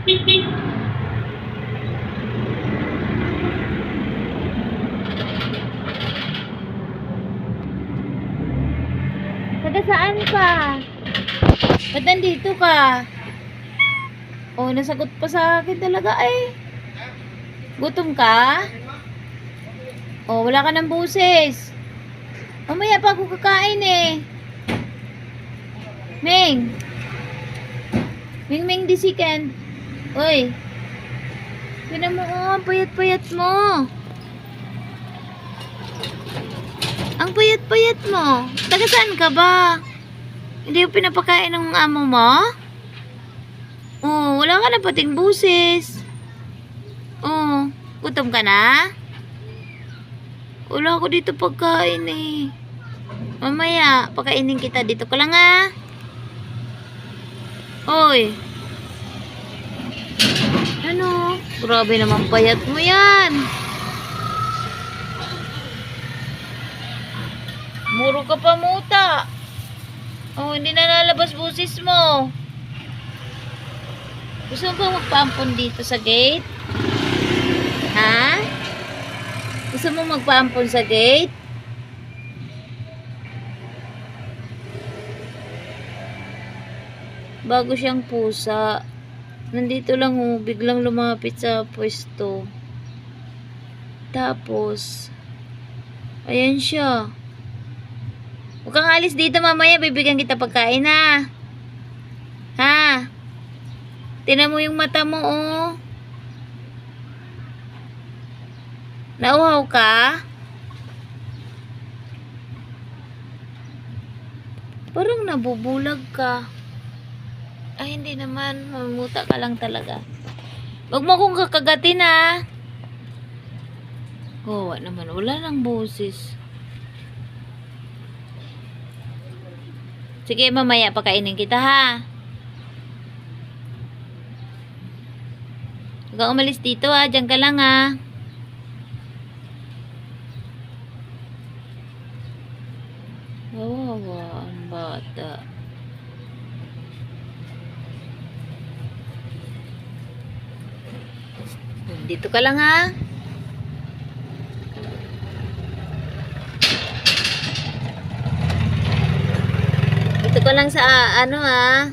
Taga saan ka? Ba't nandito ka? Oh, nasagot pa sa akin talaga eh. Gutom ka? Oh, wala ka ng buses. Mamaya pa ako kakain eh. Ming! Ming di second. Uy! Tinan mo, oh, payat-payat mo. Ang payat-payat mo. Taga saan ka ba? Hindi mo pinapakain ng amo mo? Oh, wala ka na pating buses. Oh, gutom ka na? Wala ako dito pagkain eh. Mamaya, pakainin kita dito ka lang ah. Oy. Ano? Grabe naman payat mo yan. Muro ka pa muta. Oh, hindi na lalabas busis mo. Gusto mo ba magpaampon dito sa gate? Ha? Gusto mo magpaampon sa gate? Bago siyang pusa. Nandito lang oh, biglang lumapit sa pwesto. Tapos, ayan siya. Huwag kang alis dito mamaya, bibigyan kita pagkain ha. Ha? Tingnan mo yung mata mo oh. Nauhaw ka? Parang nabubulag ka. Ay, hindi naman. Mamuta ka lang talaga. Huwag mo akong kakagatin ha. Oh, naman. Wala nang boses. Sige, mamaya pakainin kita ha. Huwag kang umalis dito ha. Diyan ka lang ha. Wawa ang bata. Dito ka lang ha. Dito ka lang sa ano ha.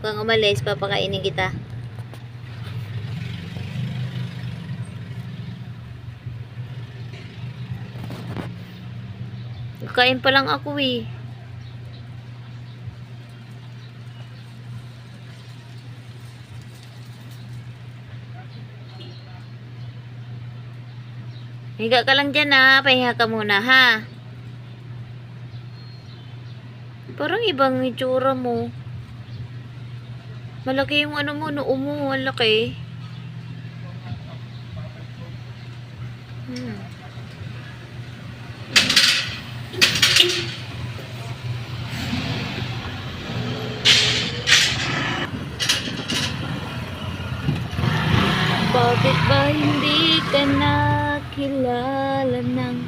Kung umalis, papakainin kita. Kain pa lang ako eh. Higa ka lang dyan ha. Pahinga ka muna ha. Parang ibang itsura mo. Malaki yung ano mo, noo mo. Malaki. Bakit ba hindi ka nakilala ng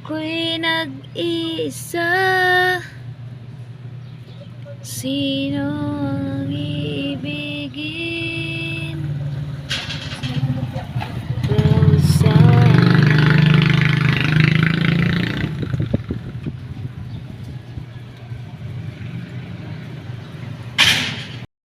ako'y nag-iisa? Sino ang